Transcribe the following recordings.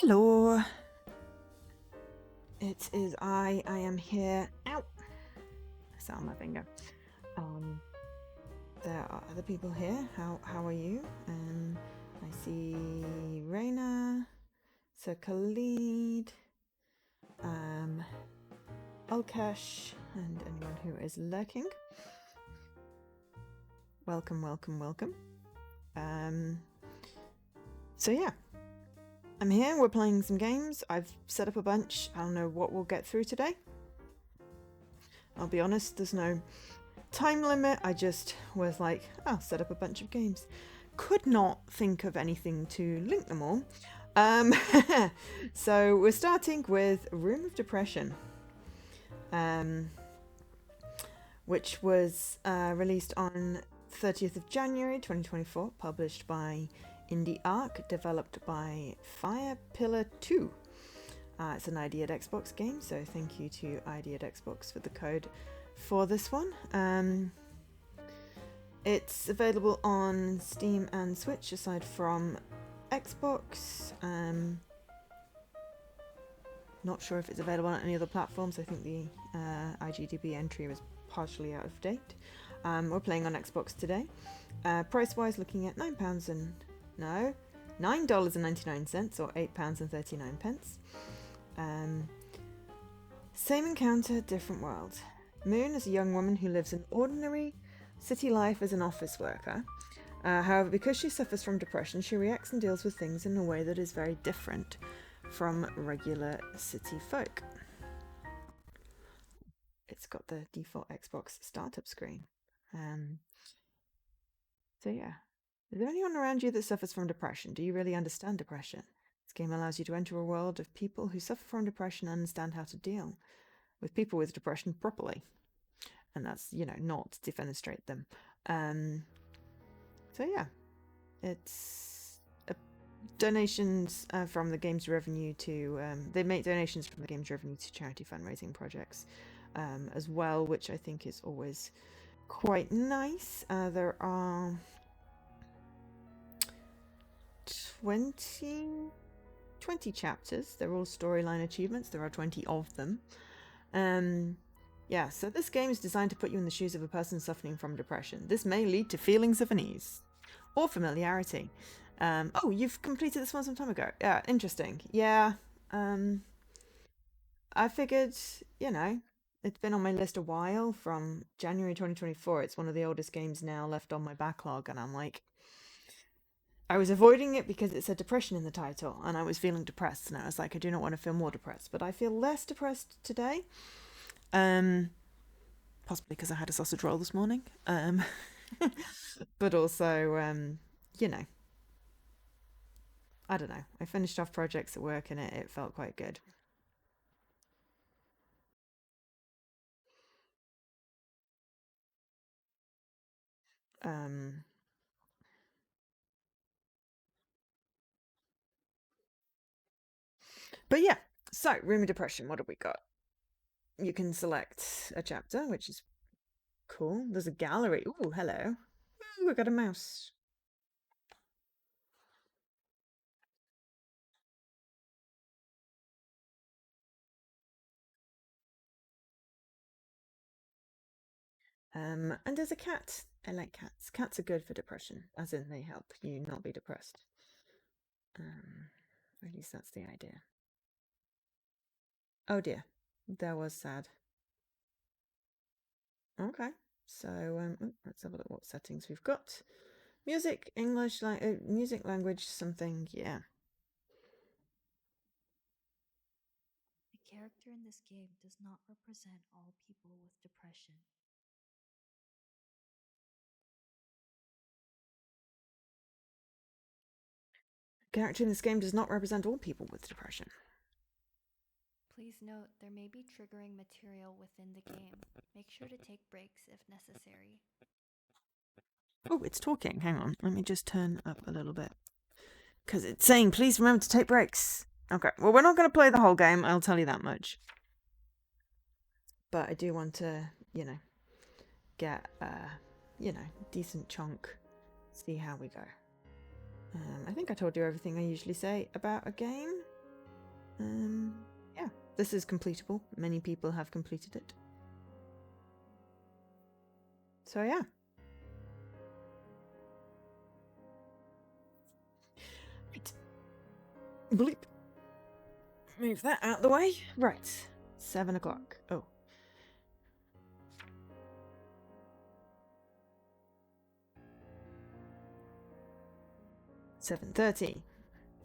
Hello. It is I am here. Ow! I sat on my finger. There are other people here. How are you? I see Reina, Sir Khalid, Ulkesh, and anyone who is lurking. Welcome, welcome, welcome. So yeah. I'm here, we're playing some games. I've set up a bunch. I don't know what we'll get through today. I'll be honest, there's no time limit. I just was like, I'll set up a bunch of games. Could not think of anything to link them all. So we're starting with Room of Depression, which was released on 30th of January 2024, published by Indie Arc, developed by Fire Pillar 2. It's an ID at Xbox game, so thank you to ID at Xbox for the code for this one. It's available on Steam and Switch aside from Xbox. Not sure if it's available on any other platforms. I think the IGDB entry was partially out of date. We're playing on Xbox today. Price-wise, looking at $9.99 or £8.39. Same encounter, different world. Moon is a young woman who lives an ordinary city life as an office worker. However, because she suffers from depression, she reacts and deals with things in a way that is very different from regular city folk. It's got the default Xbox startup screen. So yeah. Is there anyone around you that suffers from depression? Do you really understand depression? This game allows you to enter a world of people who suffer from depression and understand how to deal with people with depression properly. And that's, not to defenestrate them. So yeah, it's donations from the game's revenue to... they make donations from the game's revenue to charity fundraising projects as well, which I think is always quite nice. There are 20 chapters. They're all storyline achievements. There are 20 of them. Yeah, so this game is designed to put you in the shoes of a person suffering from depression. This may lead to feelings of unease or familiarity. Oh, you've completed this one some time ago. Yeah, interesting. Yeah, I figured, it's been on my list a while, from January 2024. It's one of the oldest games now left on my backlog, and I'm like, I was avoiding it because it said depression in the title, and I was feeling depressed, and I was like, I do not want to feel more depressed, but I feel less depressed today. Possibly because I had a sausage roll this morning. But also, I don't know. I finished off projects at work, and it felt quite good. But yeah, so Room of Depression, what have we got? You can select a chapter, which is cool. There's a gallery. Ooh, hello. Ooh, we got a mouse. And there's a cat. I like cats. Cats are good for depression, as in they help you not be depressed. At least that's the idea. Oh dear, that was sad. Okay, so let's have a look what settings we've got. Music, English, music, language, something, yeah. The character in this game does not represent all people with depression. Character in this game does not represent all people with depression. Please note there may be triggering material within the game. Make sure to take breaks if necessary. Oh, it's talking. Hang on. Let me just turn up a little bit. Because it's saying, please remember to take breaks. Okay. Well, we're not going to play the whole game. I'll tell you that much. But I do want to, get decent chunk. See how we go. I think I told you everything I usually say about a game. Yeah, this is completable. Many people have completed it. So yeah. Right. Bleep. Move that out the way. Right. 7 o'clock. Oh. 7:30.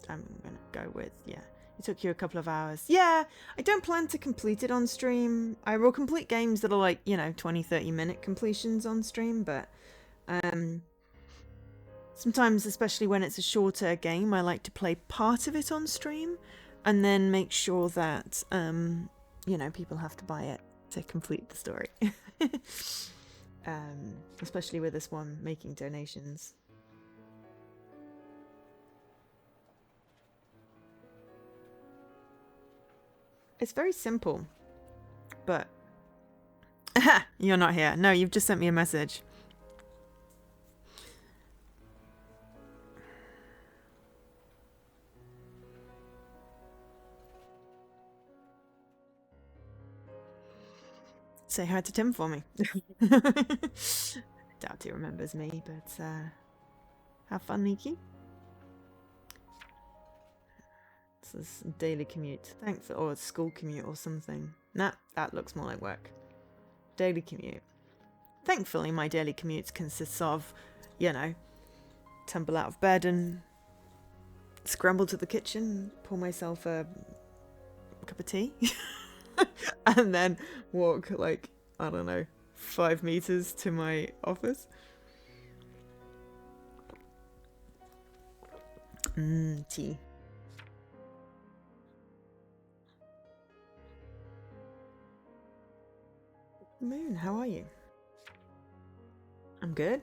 I'm gonna go with, yeah. It took you a couple of hours. Yeah, I don't plan to complete it on stream. I will complete games that are like, 20, 30-minute completions on stream, but sometimes, especially when it's a shorter game, I like to play part of it on stream and then make sure that, people have to buy it to complete the story. Especially with this one, making donations. It's very simple, but... You're not here. No, you've just sent me a message. Say hi to Tim for me. Doubt he remembers me, but have fun, Nikki. This is a daily commute. Thanks, or a school commute or something. Nah, that looks more like work. Daily commute. Thankfully, my daily commute consists of, tumble out of bed and scramble to the kitchen, pour myself a cup of tea, and then walk, 5 meters to my office. Tea. Moon, how are you? I'm good.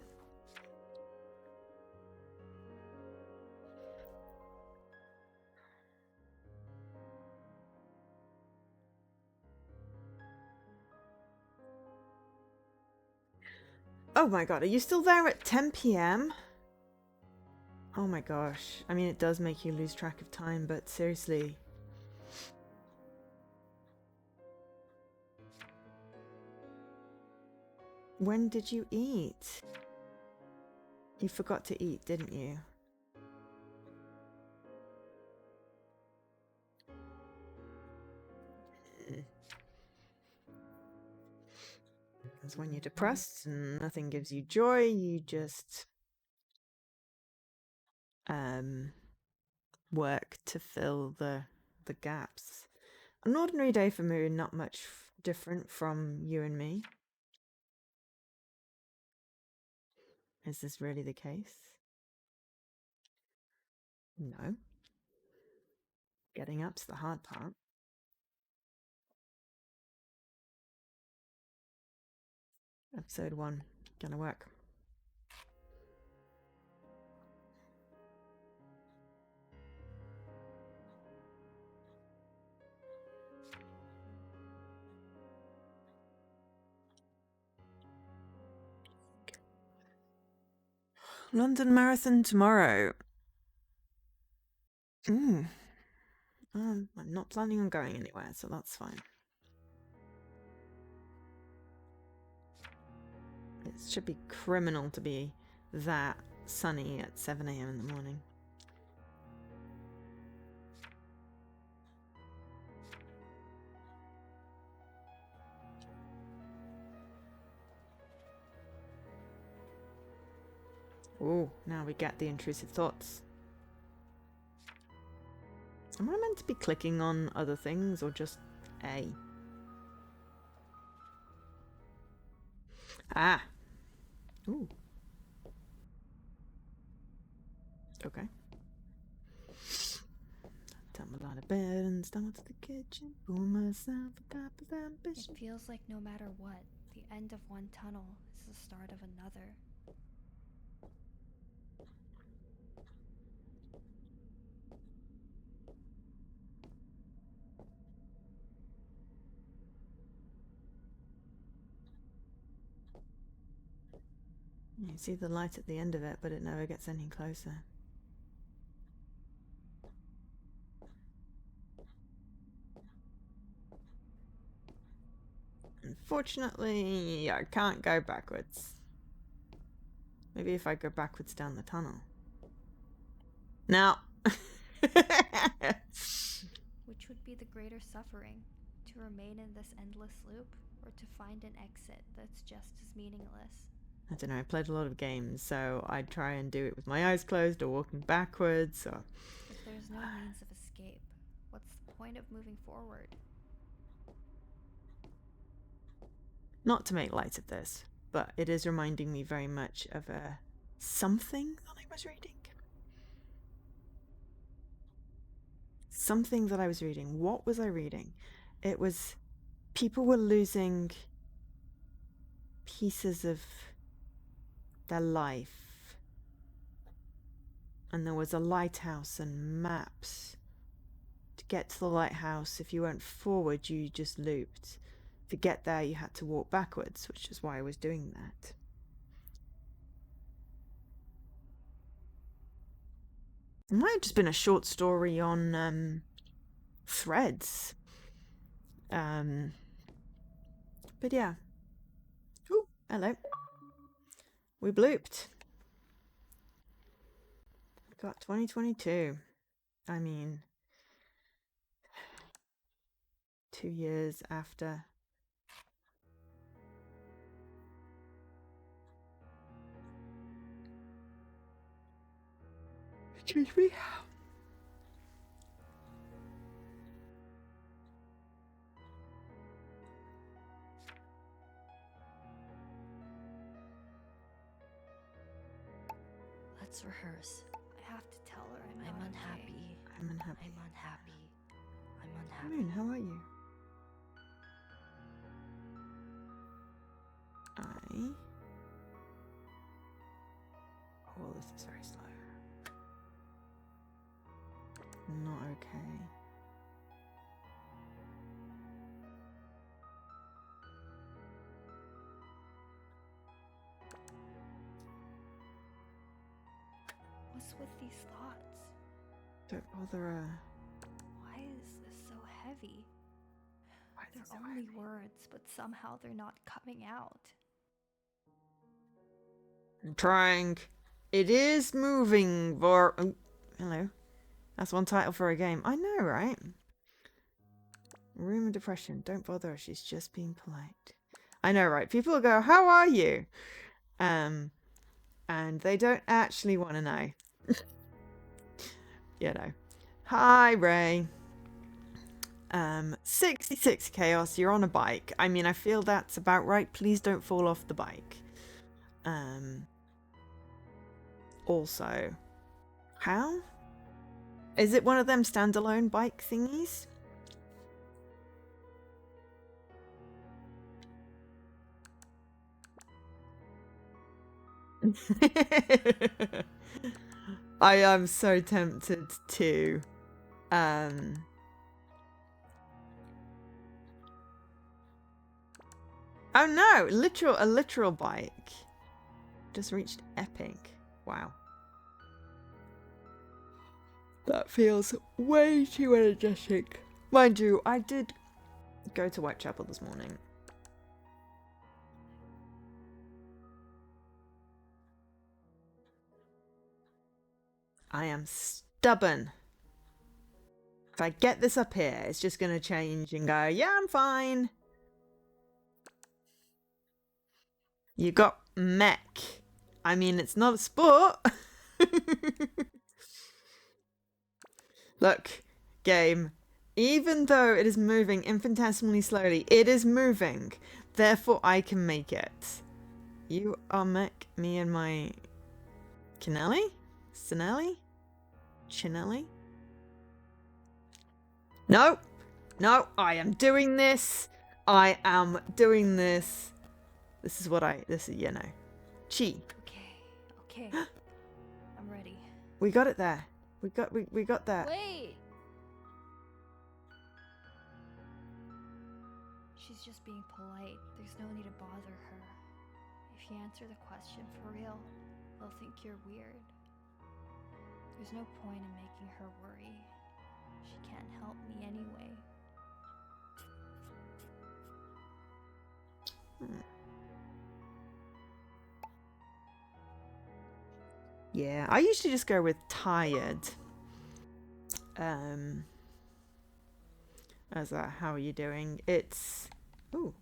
Oh my god, are you still there at 10 p.m? Oh my gosh. I mean, it does make you lose track of time, but seriously. When did you eat? You forgot to eat, didn't you? Because when you're depressed and nothing gives you joy, you just work to fill the gaps. An ordinary day for Moon, not much different from you and me. Is this really the case? No. Getting up's the hard part. Episode 1. Gonna work. London Marathon tomorrow. I'm not planning on going anywhere, so that's fine. It should be criminal to be that sunny at 7 a.m. in the morning. Oh, now we get the intrusive thoughts. Am I meant to be clicking on other things or just A? Ah. Ooh. Okay. Tumble out of bed and stumble to the kitchen. Pour myself a cup of ambition. It feels like no matter what, the end of one tunnel is the start of another. You see the light at the end of it, but it never gets any closer. Unfortunately, I can't go backwards. Maybe if I go backwards down the tunnel. Now. Which would be the greater suffering? To remain in this endless loop, or to find an exit that's just as meaningless? I don't know, I played a lot of games, so I'd try and do it with my eyes closed or walking backwards or... If there's no means of escape, what's the point of moving forward? Not to make light of this, but it is reminding me very much of something that I was reading. Something that I was reading. What was I reading? It was people were losing pieces of their life. And there was a lighthouse and maps. To get to the lighthouse, if you went forward, you just looped. To get there, you had to walk backwards, which is why I was doing that. It might have just been a short story on Threads. But yeah. Ooh, hello. We blooped. Got 2022. I mean, 2 years after. Excuse me. Let's rehearse. I have to tell her I'm unhappy. I'm unhappy. I'm unhappy. I'm unhappy. Moon, how are you? Oh, this is very slow. Not okay. What's with these thoughts? Don't bother. Why is this so heavy? Why is They're it so only heavy? words, but somehow they're not coming out. I'm trying. It is moving. Oh, hello. That's one title for a game. I know, right? Room of depression. Don't bother. She's just being polite. I know, right? People go, "How are you?" And they don't actually want to know. You know. Hi, Ray. 66 chaos. You're on a bike. I mean, I feel that's about right. Please don't fall off the bike. Also, how? Is it one of them standalone bike thingies? I am so tempted to oh no, a literal bike. Just reached epic. Wow. That feels way too energetic. Mind you, I did go to Whitechapel this morning. I am stubborn. If I get this up here, it's just going to change and go, yeah, I'm fine. You got mech. I mean, it's not a sport. Look, game. Even though it is moving infinitesimally slowly, it is moving. Therefore, I can make it. You are mech, me and my... Canelli? Sinelli? Chinelli? No! No, I am doing this. I am doing this. This is what this is, you know. Chi. Okay. I'm ready. We got it there. We got there. Wait! She's just being polite. There's no need to bother her. If you answer the question for real, they'll think you're weird. There's no point in making her worry. She can't help me anyway. Yeah, I usually just go with tired. As a how are you doing? It's... Oh,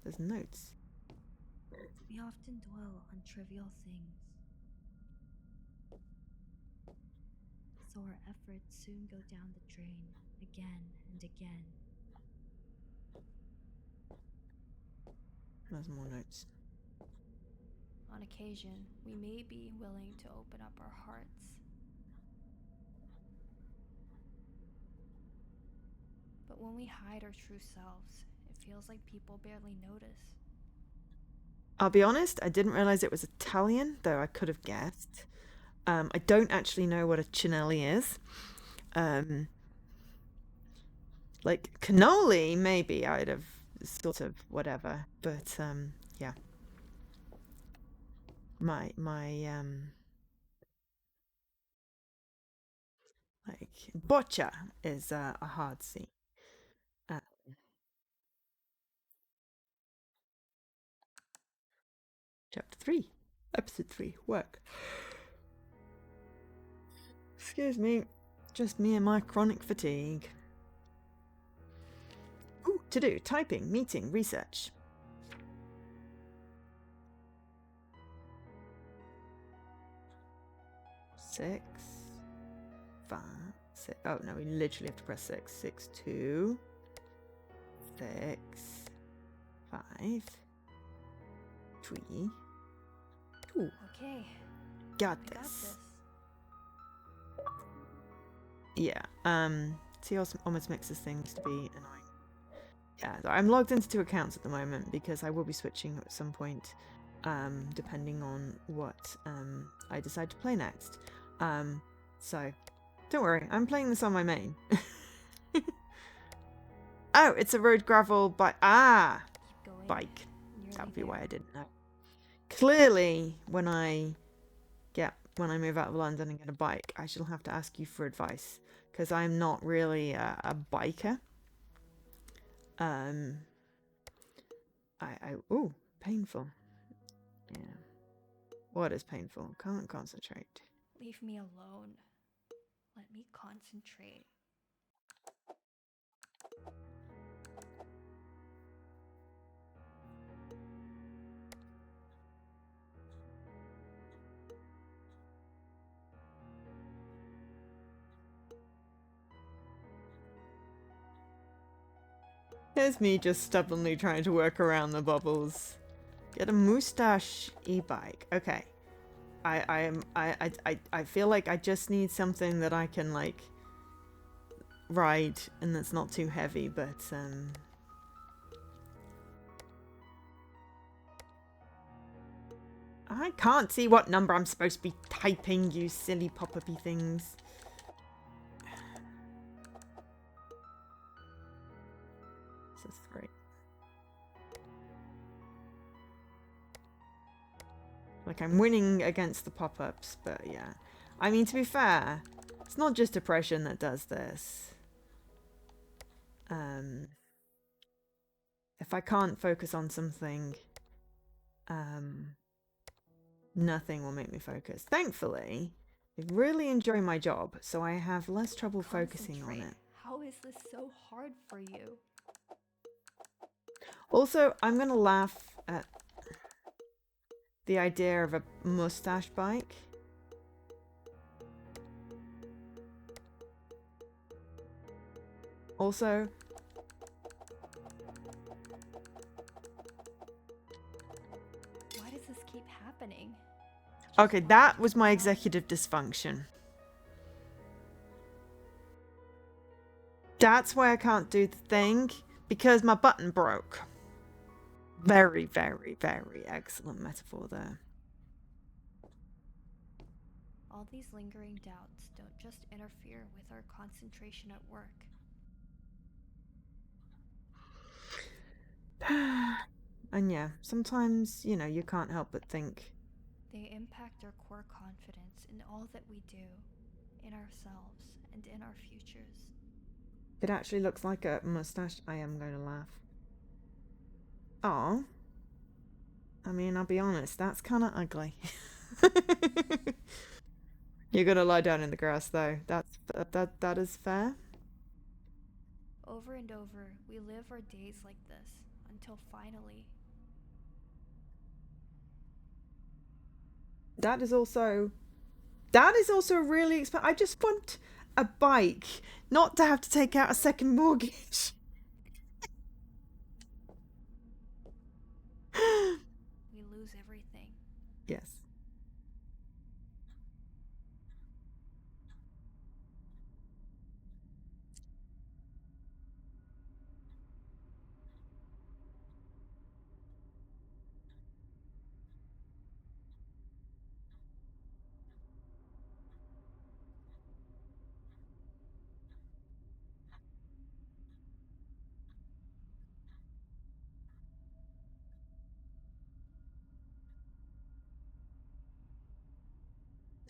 there's notes. We often dwell on trivial things, so our efforts soon go down the drain again and again. There's more notes. On occasion, we may be willing to open up our hearts. But when we hide our true selves, it feels like people barely notice. I'll be honest, I didn't realize it was Italian, though I could have guessed. I don't actually know what a chinelli is. Like cannoli, maybe I'd have sort of whatever, but yeah. My like boccia is a hard C. Chapter 3, episode 3, work. Excuse me, just me and my chronic fatigue. Ooh, to do, typing, meeting, research. Six, 5, 6. Oh no, we literally have to press 6. 6, 2, 6, 5, 3, 2. Okay, Got I got this. this. Yeah. See, almost mixes things to be annoying. Yeah, so I'm logged into 2 accounts at the moment because I will be switching at some point, depending on what I decide to play next. So don't worry, I'm playing this on my main. Oh, it's a road gravel bike. Ah, Keep going. bike. Nearly That would be why there. I didn't know. Clearly, when I move out of London and get a bike, I shall have to ask you for advice because I'm not really a biker. Ooh, painful. Yeah. What is painful? Can't concentrate. Leave me alone. Let me concentrate. Here's me just stubbornly trying to work around the bubbles. Get a moustache e-bike. Okay. I feel like I just need something that I can like ride and that's not too heavy, but I can't see what number I'm supposed to be typing, you silly pop-up-y things. This is 3. Like I'm winning against the pop-ups, but yeah. I mean, to be fair, it's not just depression that does this. If I can't focus on something, nothing will make me focus. Thankfully, I really enjoy my job, so I have less trouble focusing on it. How is this so hard for you? Also, I'm going to laugh at the idea of a mustache bike. Also, Why does this keep happening? okay, that was my executive dysfunction. That's why I can't do the thing, because my button broke. Very, very, very excellent metaphor there. All these lingering doubts don't just interfere with our concentration at work. And yeah, sometimes, you know, you can't help but think. They impact our core confidence in all that we do, in ourselves, and in our futures. It actually looks like a mustache. I am going to laugh. Oh, I mean, I'll be honest, that's kind of ugly. You're gonna lie down in the grass, though. That is fair. Over and over, we live our days like this until finally. That is also really expensive. I just want a bike, not to have to take out a second mortgage. We lose everything. Yes.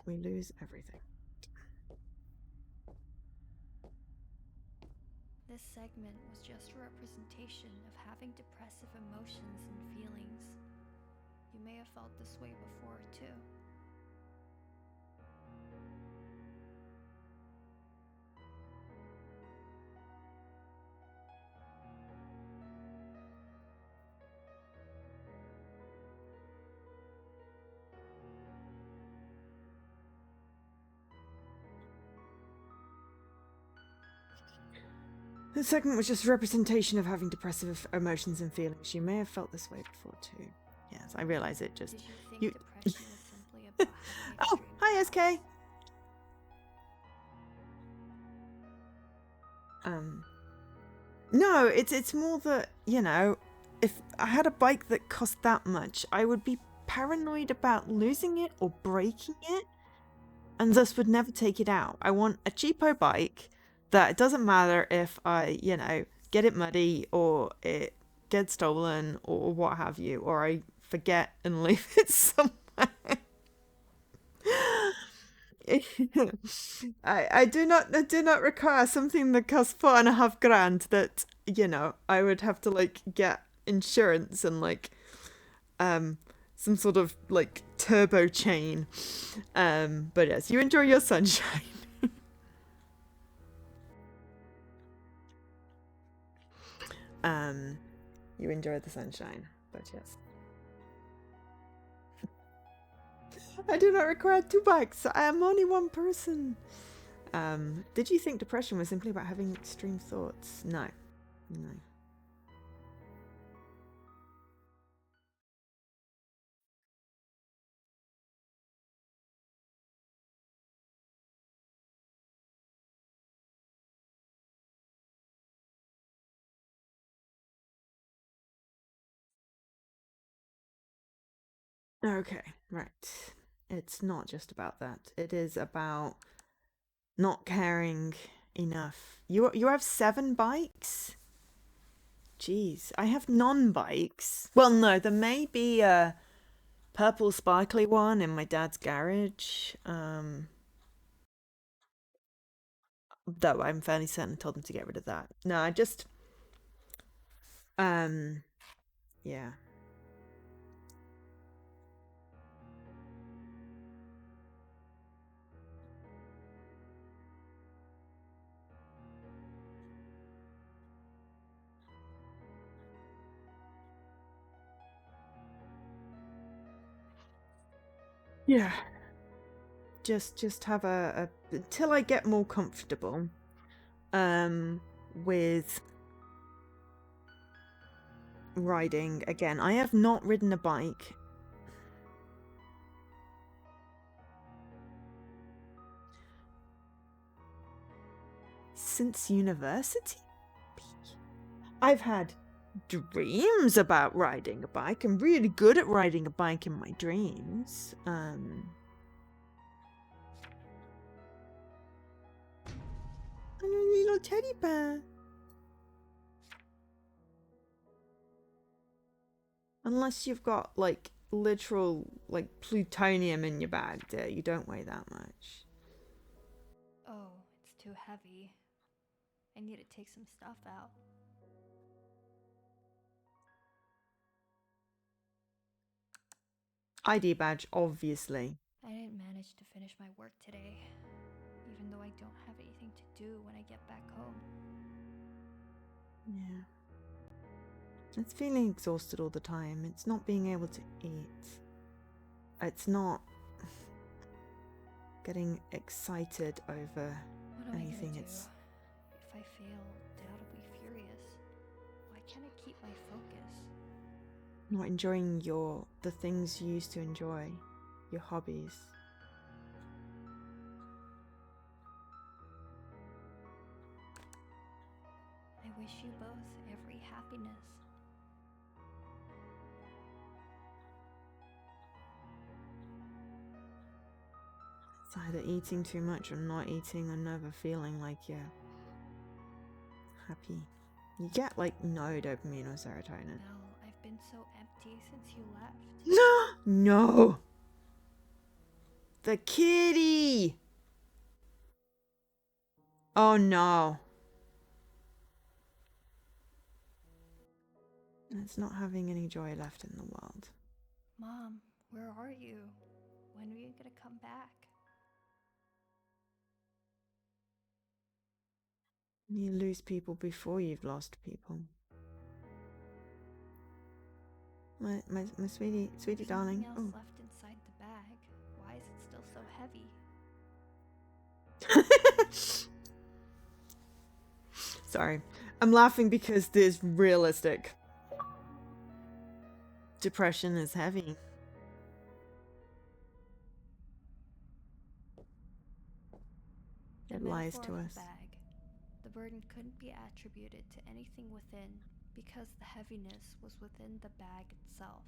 We lose everything. This segment was just a representation of having depressive emotions and feelings. You may have felt this way before, too. The segment was just a representation of having depressive emotions and feelings. You may have felt this way before too. Yes, I realize it just. Did you think depression was simply about having Oh, extreme hi, thoughts? SK. No, it's more that, if I had a bike that cost that much, I would be paranoid about losing it or breaking it, and thus would never take it out. I want a cheapo bike that it doesn't matter if I, get it muddy or it gets stolen or what have you, or I forget and leave it somewhere. I do not require something that costs 4.5 grand that I would have to like get insurance and like some sort of like turbo chain. But yes, you enjoy your sunshine. um you enjoy the sunshine, but yes. I do not require two bikes. I am only one person. Did you think depression was simply about having extreme thoughts? No. No. Okay, right. It's not just about that. It is about not caring enough. You have 7 bikes? Jeez, I have non-bikes. Well, no, there may be a purple sparkly one in my dad's garage. Though I'm fairly certain I told him to get rid of that. No, I just um yeah. Yeah. Just have a until I get more comfortable with riding again. I have not ridden a bike since university. I've had dreams about riding a bike. I'm really good at riding a bike in my dreams. I'm a little teddy bear. Unless you've got like literal like plutonium in your bag, dear, you don't weigh that much. Oh, it's too heavy. I need to take some stuff out. ID badge, obviously. I didn't manage to finish my work today, even though I don't have anything to do when I get back home. Yeah. It's feeling exhausted all the time. It's not being able to eat. It's not getting excited over What am I anything. gonna do? It's If I fail, Dad will be furious. Why can't I keep my focus? not enjoying the things you used to enjoy, your hobbies. I wish you both every happiness. It's either eating too much or not eating or never feeling like you're happy. You get like no dopamine or serotonin. Belle, I've been so empty since you left. No! The kitty! Oh no. It's not having any joy left in the world. Mom, where are you? When are you gonna come back? You lose people before you've lost people. My sweetie There's darling. nothing else left inside the bag. Why is it still so heavy? Sorry. I'm laughing because this realistic. Depression is heavy. It lies to us. The bag. The burden couldn't be attributed to anything within because the heaviness was within the bag itself.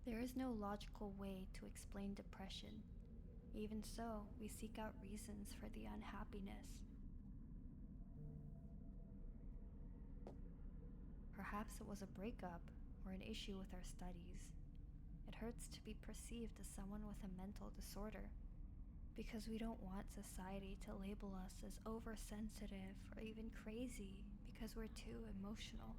There is no logical way to explain depression. Even so, we seek out reasons for the unhappiness. Perhaps it was a breakup or an issue with our studies. It hurts to be perceived as someone with a mental disorder because we don't want society to label us as oversensitive or even crazy because we're too emotional.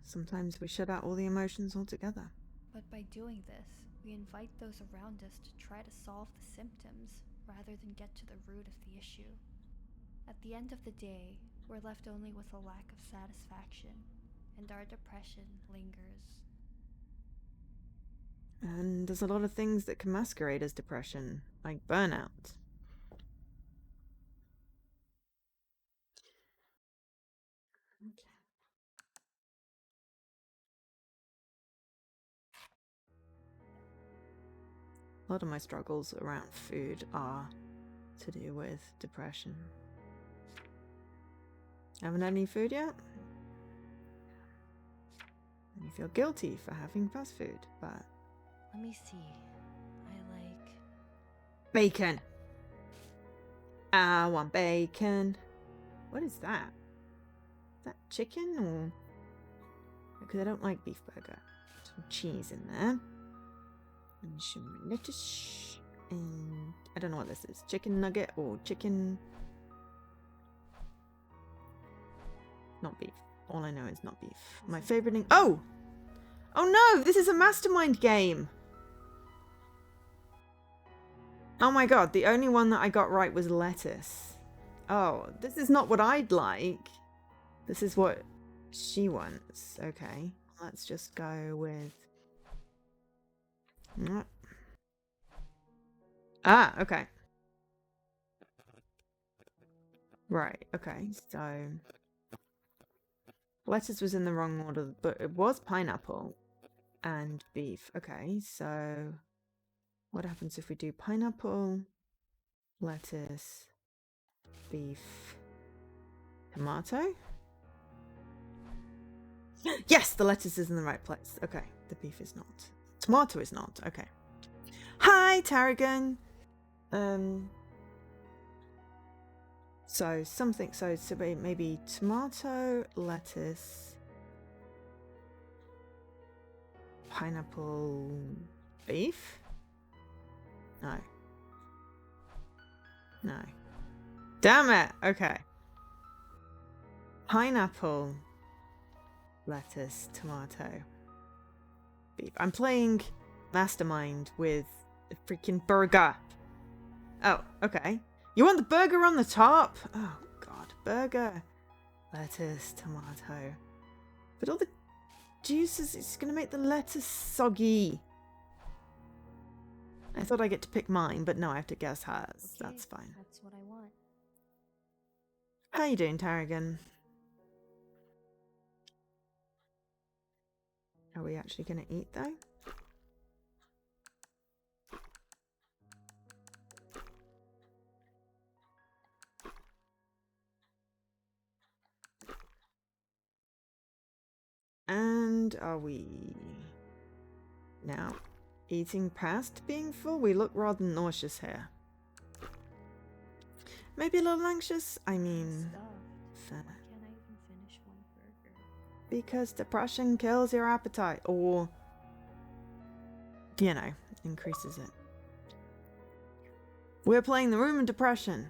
Sometimes we shut out all the emotions altogether. But by doing this, we invite those around us to try to solve the symptoms rather than get to the root of the issue. At the end of the day, we're left only with a lack of satisfaction, and our depression lingers. And there's a lot of things that can masquerade as depression, like burnout. A lot of my struggles around food are to do with depression. Haven't had any food yet? And you feel guilty for having fast food, but... Let me see. I like... Bacon! I want bacon. What is that? Is that chicken or... Because I don't like beef burger. Some cheese in there. And some lettuce. And I don't know what this is. Chicken nugget or chicken... Not beef. All I know is not beef. My favorite... Oh! Oh no! This is a mastermind game! Oh my god, the only one that I got right was lettuce. Oh, this is not what I'd like. This is what she wants. Okay, let's just go with... Ah, okay. Right, okay, so... Lettuce was in the wrong order, but it was pineapple and beef. Okay, so... What happens if we do pineapple, lettuce, beef, tomato? Yes, the lettuce is in the right place. Okay, the beef is not. Tomato is not. Okay. Hi, Tarragon. So something. So maybe tomato, lettuce, pineapple, beef. No. No. Damn it. Okay. Pineapple, lettuce, tomato, beef. I'm playing Mastermind with a freaking burger. Oh, okay. You want the burger on the top? Oh, God. Burger, lettuce, tomato. But all the juices, it's going to make the lettuce soggy. I thought I get to pick mine, but no, I have to guess hers. Okay, That's fine. That's what I want. How you doing, Tarragon? Are we actually going to eat, though? And are we now eating past being full? We look rather nauseous here. Maybe a little anxious? I mean, Stuffed. fair. Why can't I even finish one burger? Because depression kills your appetite, or, you know, increases it. We're playing the Room of Depression.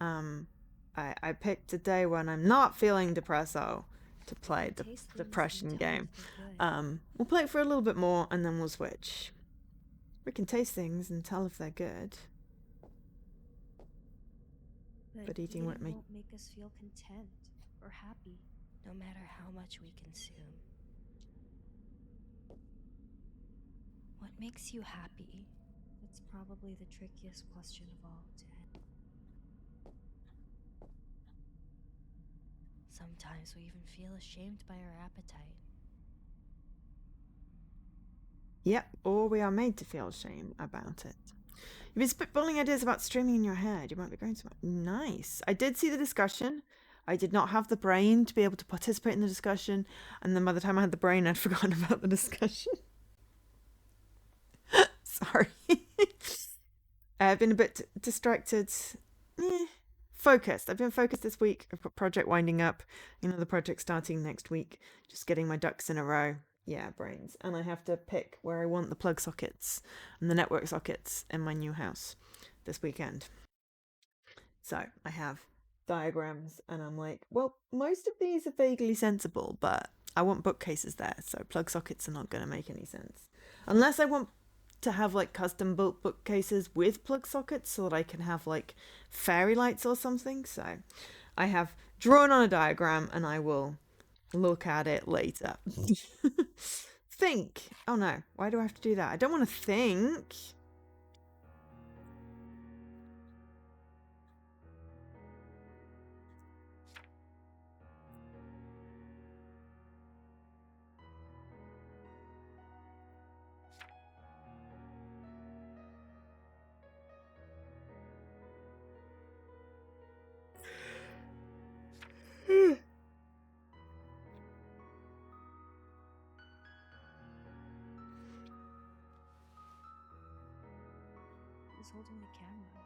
I picked a day when I'm not feeling depresso to play the Taste things depression and tell me game. if they're good. We'll play it for a little bit more and then we'll switch. We can taste things and tell if they're good. But eating won't make... won't make us feel content or happy, no matter how much we consume. What makes you happy? That's probably the trickiest question of all to end. Sometimes we even feel ashamed by our appetite. Yep, or we are made to feel shame about it. You've been spitballing ideas about streaming in your head. You might be going somewhere. Nice. I did see the discussion. I did not have the brain to be able to participate in the discussion. And then by the time I had the brain, I'd forgotten about the discussion. Sorry. I've been a bit distracted. Focused. I've been focused this week. I've got project winding up. The project starting next week. Just getting my ducks in a row. Yeah, brains. And I have to pick where I want the plug sockets and the network sockets in my new house this weekend. So I have diagrams and I'm like, well, most of these are vaguely sensible, but I want bookcases there. So plug sockets are not going to make any sense. Unless I want to have like custom built bookcases with plug sockets so that I can have like fairy lights or something. So I have drawn on a diagram and I will look at it later. Think. Oh no, why do I have to do that? I don't want to think. Who's holding the camera?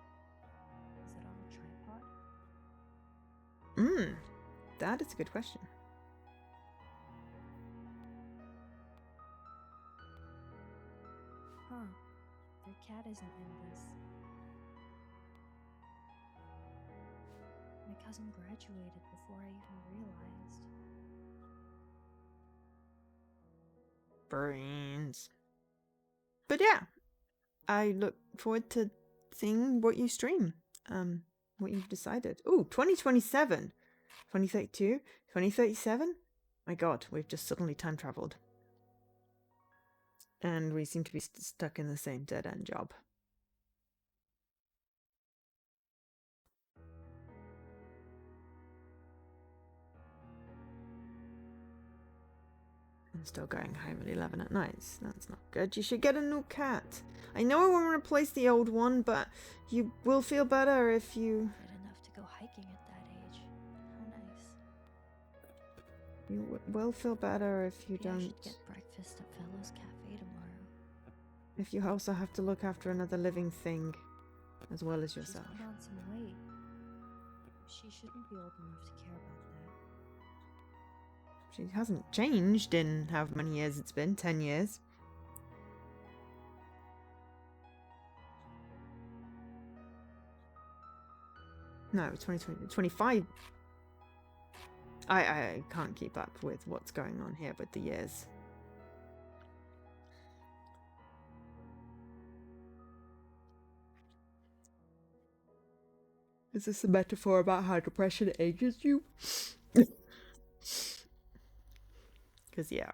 Is it on a tripod? That is a good question. Huh. Their cat isn't in this. My cousin graduated before I even realized. Brains. But yeah, I look forward to seeing what you stream. What you've decided. Ooh, 2027, 2032, 2037. My God, we've just suddenly time traveled. And we seem to be stuck in the same dead-end job. I'm still going home at 11 at night. That's not good. You should get a new cat. I know I won't replace the old one, but you will feel better if you... Fit enough to go hiking at that age. How nice. You will feel better if you Maybe I don't... should get breakfast at Fellows Cafe tomorrow. If you also have to look after another living thing, as well as yourself. She's put on some weight. She shouldn't be old enough to care about that. She hasn't changed in however many years it's been, 10 years. No, 2020, 25. I can't keep up with what's going on here with the years. Is this a metaphor about how depression ages you? Because, yeah.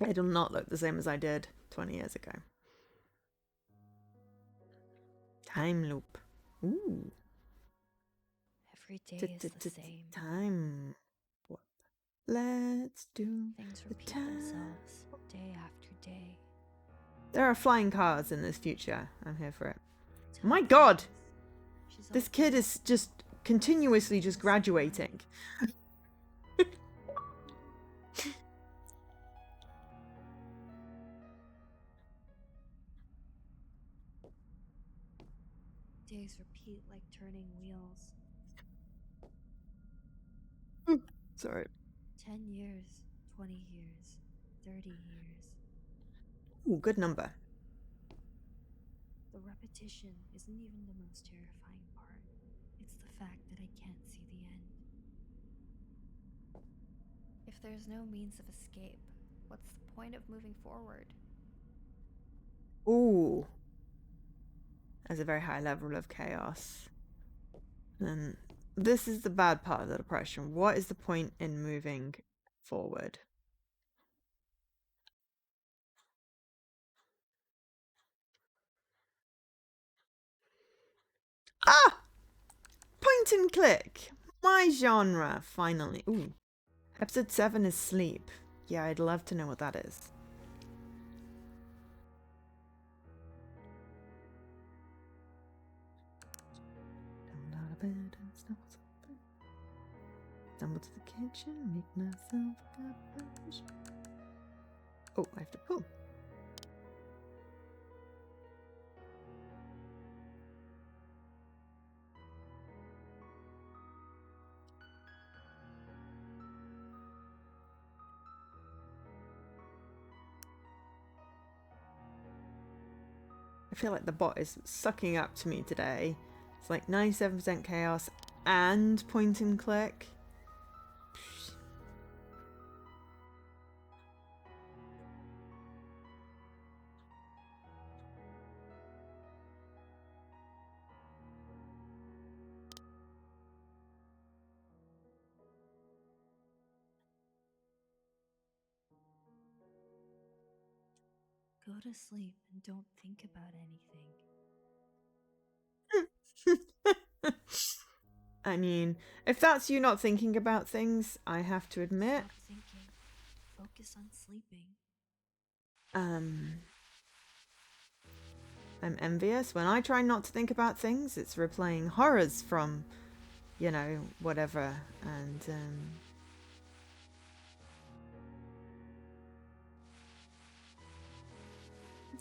I do not look the same as I did 20 years ago. Time loop. Ooh. Every day is the same. Time. What? Let's do Things the repeat time. themselves day after day. There are flying cars in this future. I'm here for it. Tell My her God! she's This okay. kid is just continuously just graduating. Days repeat like turning wheels. Sorry. 10 years, 20 years, 30 years. Ooh, good number. The repetition isn't even the most terrifying part. It's the fact that I can't see the end. If there's no means of escape, what's the point of moving forward? Ooh. There's a very high level of chaos. And this is the bad part of the depression. What is the point in moving forward? Ah! Point and click. My genre, finally. Ooh. Episode 7 is sleep. Yeah, I'd love to know what that is. Tumbled out of bed and stumbled to the kitchen, make myself a cup of tea. Oh, I have to pull. I feel like the bot is sucking up to me today. It's like 97% chaos and point and click. Go to sleep and don't think about anything. I mean, if that's you not thinking about things, I have to admit, Stop thinking. Focus on sleeping. I'm envious. When I try not to think about things, it's replaying horrors from, you know, whatever, and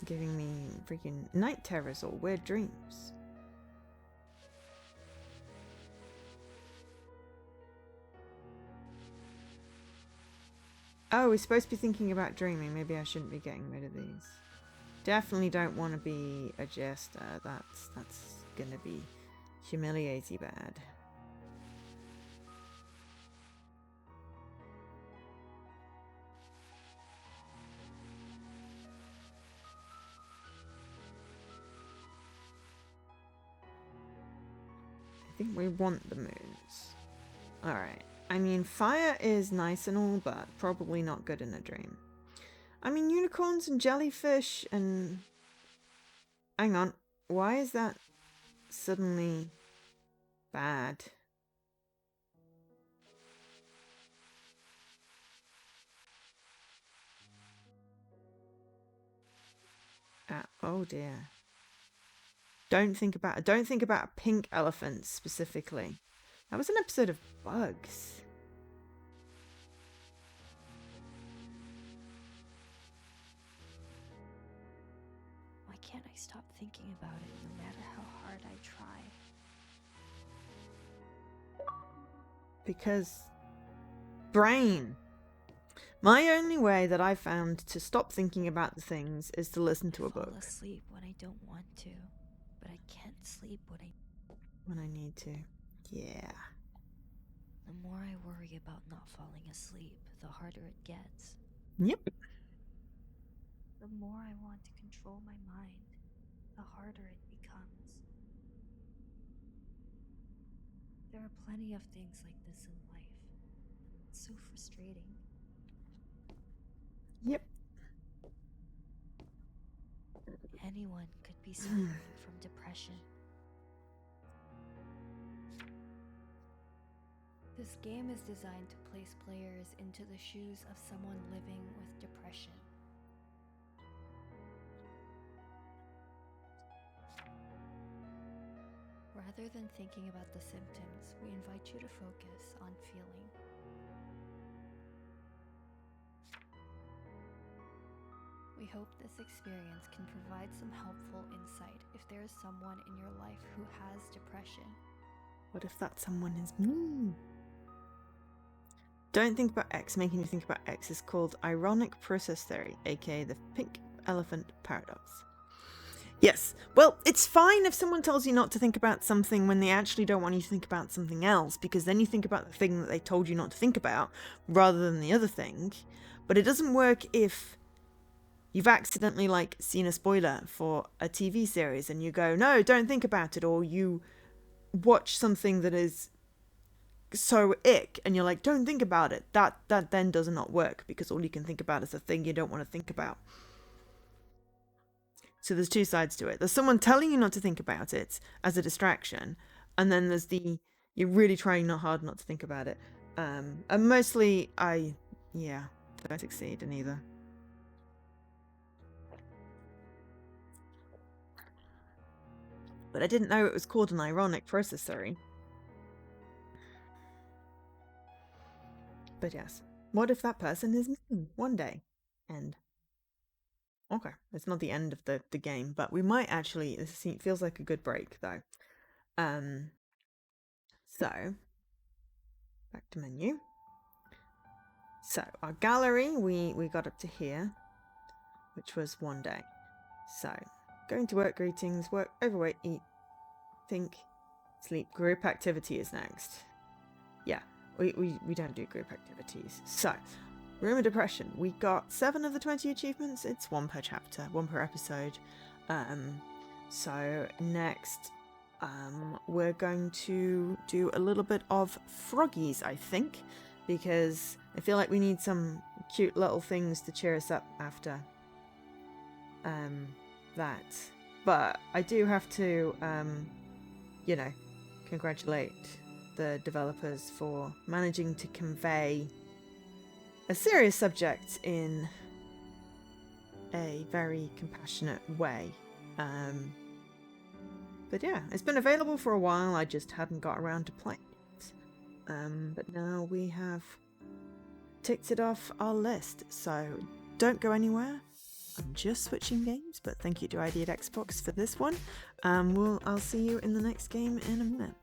giving me freaking night terrors or weird dreams. Oh, we're supposed to be thinking about dreaming. Maybe I shouldn't be getting rid of these. Definitely don't want to be a jester. That's gonna be humiliating bad. I think we want the moons. Alright. I mean, fire is nice and all, but probably not good in a dream. I mean, unicorns and jellyfish and... Hang on. Why is that suddenly bad? Oh dear. Don't think about pink elephants specifically. That was an episode of Bugs. Why can't I stop thinking about it no matter how hard I try? Because brain. My only way that I've found to stop thinking about the things is to listen to a book. I fall asleep when I don't want to, but I can't sleep when I need to. Yeah. The more I worry about not falling asleep, the harder it gets. Yep. The more I want to control my mind, the harder it becomes. There are plenty of things like this in life. It's so frustrating. Yep. Anyone could be suffering from depression. This game is designed to place players into the shoes of someone living with depression. Rather than thinking about the symptoms, we invite you to focus on feeling. We hope this experience can provide some helpful insight if there is someone in your life who has depression. What if that someone is me? Don't think about X. Making you think about X is called ironic process theory, aka the pink elephant paradox. Yes, well, it's fine if someone tells you not to think about something when they actually don't want you to think about something else, because then you think about the thing that they told you not to think about rather than the other thing. But it doesn't work if you've accidentally seen a spoiler for a TV series and you go, no, don't think about it, or you watch something that is so ick and you're like, don't think about it. That then does not work, because all you can think about is the thing you don't want to think about. So there's two sides to it. There's someone telling you not to think about it as a distraction, and then there's you're really trying not hard not to think about it. And mostly I don't succeed in either. But I didn't know it was called an ironic process theory. But yes, what if that person is me one day? And okay, it's not the end of the game, but we might actually, this feels like a good break though. So back to menu. So our gallery, we got up to here, which was one day. So going to work, greetings, work, overweight, eat, think, sleep. Group activity is next. Yeah, we don't do group activities. So room of depression, we got 7 of the 20 achievements. It's 1 per chapter, 1 per episode. So next we're going to do a little bit of froggies, I think, because I feel like we need some cute little things to cheer us up after that. But I do have to congratulate the developers for managing to convey a serious subject in a very compassionate way. But yeah, it's been available for a while, I just hadn't got around to playing it. But now we have ticked it off our list, so don't go anywhere. I'm just switching games, but thank you to Ideate Xbox for this one. I'll see you in the next game in a minute.